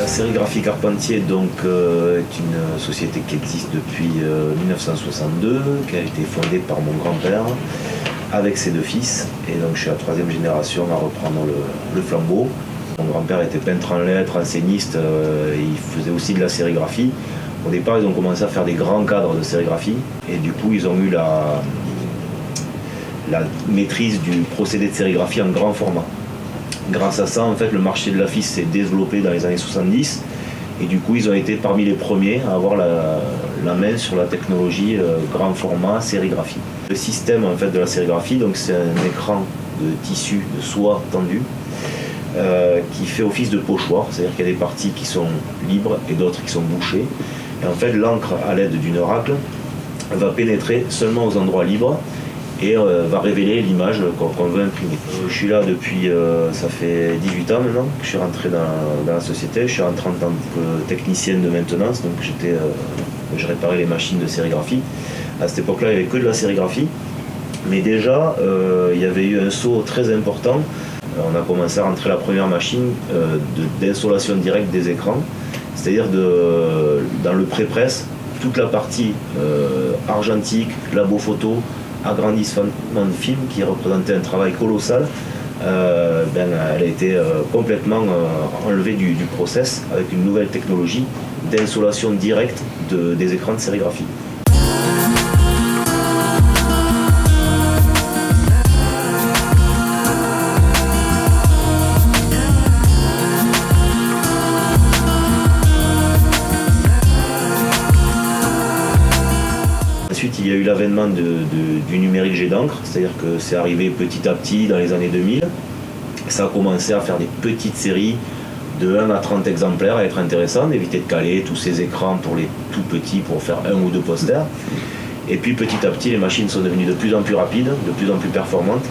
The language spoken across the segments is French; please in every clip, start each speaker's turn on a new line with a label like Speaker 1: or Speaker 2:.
Speaker 1: La sérigraphie Carpentier donc, est une société qui existe depuis 1962, qui a été fondée par mon grand-père avec ses deux fils. Et donc je suis la troisième génération à reprendre le flambeau. Mon grand-père était peintre en lettres, enseigniste, il faisait aussi de la sérigraphie. Au départ, ils ont commencé à faire des grands cadres de sérigraphie et du coup, ils ont eu la maîtrise du procédé de sérigraphie en grand format. Grâce à ça, en fait, le marché de l'affiche s'est développé dans les années 70 et du coup, ils ont été parmi les premiers à avoir la main sur la technologie grand format sérigraphie. Le système en fait, de la sérigraphie, donc c'est un écran de tissu de soie tendu qui fait office de pochoir, c'est-à-dire qu'il y a des parties qui sont libres et d'autres qui sont bouchées. Et en fait, l'encre à l'aide d'une racle va pénétrer seulement aux endroits libres et va révéler l'image qu'on veut imprimer. Je suis là depuis, ça fait 18 ans maintenant que je suis rentré dans la société. Je suis rentré en tant que technicienne de maintenance, donc je réparais les machines de sérigraphie. À cette époque-là, il n'y avait que de la sérigraphie, mais déjà, il y avait eu un saut très important. On a commencé à rentrer la première machine d'insolation directe des écrans, c'est-à-dire dans le pré-presse, toute la partie argentique, labo photo, agrandissement de film qui représentait un travail colossal, elle a été complètement enlevée du process avec une nouvelle technologie d'insolation directe des écrans de sérigraphie. Ensuite, il y a eu l'avènement du numérique jet d'encre, c'est-à-dire que c'est arrivé petit à petit dans les années 2000. Ça a commencé à faire des petites séries de 1 à 30 exemplaires, à être intéressant, d'éviter de caler tous ces écrans pour les tout petits pour faire 1 ou 2 posters. Et puis petit à petit, les machines sont devenues de plus en plus rapides, de plus en plus performantes.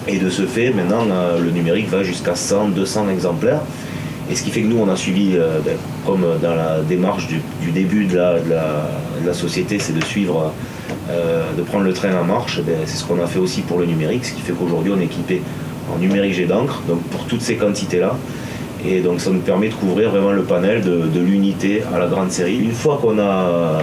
Speaker 1: Et de ce fait, maintenant, le numérique va jusqu'à 100, 200 exemplaires. Et ce qui fait que nous, on a suivi, comme dans la démarche du début de la société, c'est de suivre, de prendre le train en marche. C'est ce qu'on a fait aussi pour le numérique, ce qui fait qu'aujourd'hui, on est équipé en numérique jet d'encre, donc pour toutes ces quantités-là. Et donc ça nous permet de couvrir vraiment le panel de l'unité à la grande série. Une fois qu'on a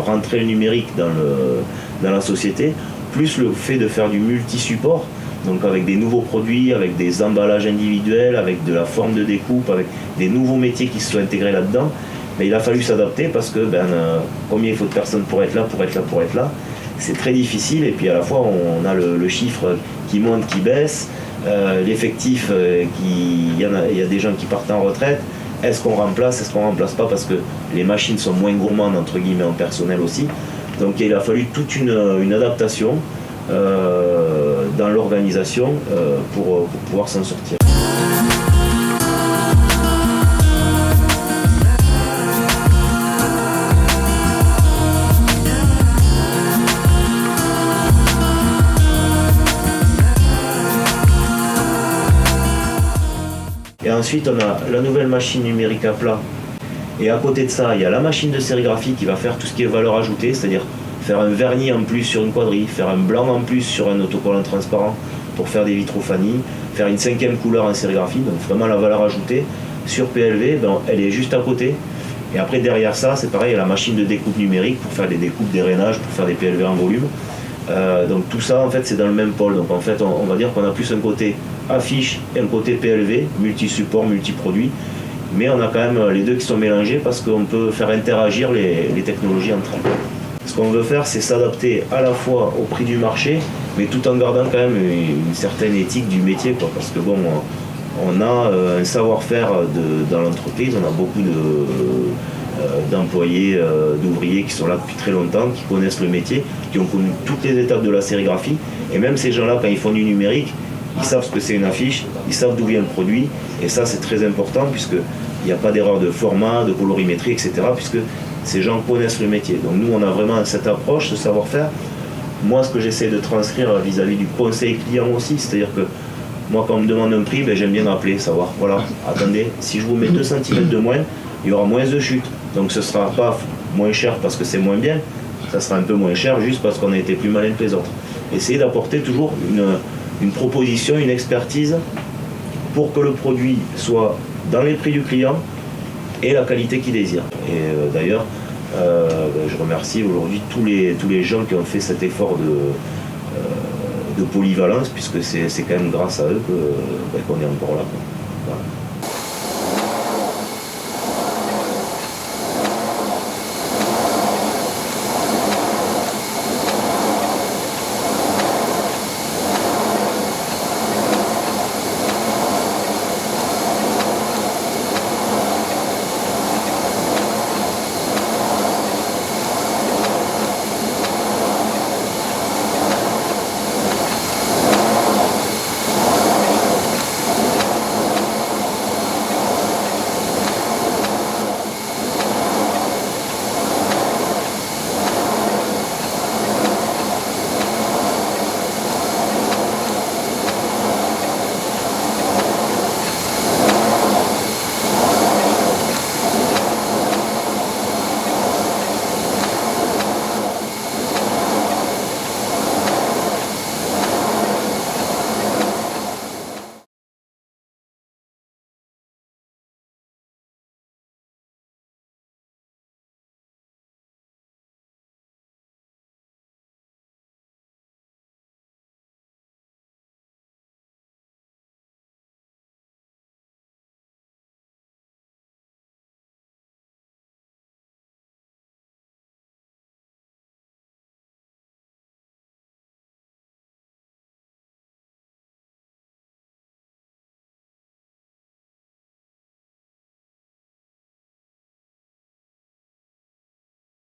Speaker 1: rentré le numérique dans la société, plus le fait de faire du multi-support, donc avec des nouveaux produits, avec des emballages individuels, avec de la forme de découpe, avec des nouveaux métiers qui se sont intégrés là-dedans, mais il a fallu s'adapter parce que combien il faut de personnes pour être là, c'est très difficile et puis à la fois on a le chiffre qui monte, qui baisse, l'effectif, il y a des gens qui partent en retraite, est-ce qu'on remplace pas parce que les machines sont moins gourmandes entre guillemets en personnel aussi, donc il a fallu toute une adaptation dans l'organisation pour pouvoir s'en sortir. Et ensuite on a la nouvelle machine numérique à plat. Et à côté de ça, il y a la machine de sérigraphie qui va faire tout ce qui est valeur ajoutée, c'est-à-dire faire un vernis en plus sur une quadrille, faire un blanc en plus sur un autocollant transparent pour faire des vitrophanies, faire une 5e couleur en sérigraphie, donc vraiment la valeur ajoutée. Sur PLV, elle est juste à côté. Et après derrière ça, c'est pareil, il y a la machine de découpe numérique pour faire des découpes d'airainage, pour faire des PLV en volume. Donc tout ça en fait c'est dans le même pôle. Donc en fait on va dire qu'on a plus un côté affiche et un côté PLV, multi-support, multi-produit. Mais on a quand même les deux qui sont mélangés parce qu'on peut faire interagir les technologies entre elles. Ce qu'on veut faire, c'est s'adapter à la fois au prix du marché, mais tout en gardant quand même une certaine éthique du métier, quoi. Parce que bon, on a un savoir-faire dans l'entreprise, on a beaucoup d'employés, d'ouvriers qui sont là depuis très longtemps, qui connaissent le métier, qui ont connu toutes les étapes de la sérigraphie. Et même ces gens-là, quand ils font du numérique, ils savent ce que c'est une affiche, ils savent d'où vient le produit, et ça c'est très important puisqu'il n'y a pas d'erreur de format, de colorimétrie, etc. puisque ces gens connaissent le métier. Donc nous on a vraiment cette approche, ce savoir-faire. Moi ce que j'essaie de transcrire vis-à-vis du conseil client aussi, c'est-à-dire que moi quand on me demande un prix, j'aime bien rappeler, savoir, voilà, attendez, si je vous mets 2 cm de moins, il y aura moins de chute. Donc ce ne sera pas moins cher parce que c'est moins bien, ça sera un peu moins cher juste parce qu'on a été plus malin que les autres. Essayez d'apporter toujours une proposition, une expertise pour que le produit soit dans les prix du client et la qualité qu'ils désirent. Et d'ailleurs, je remercie aujourd'hui tous les gens qui ont fait cet effort de polyvalence, puisque c'est quand même grâce à eux qu'on est encore là, quoi.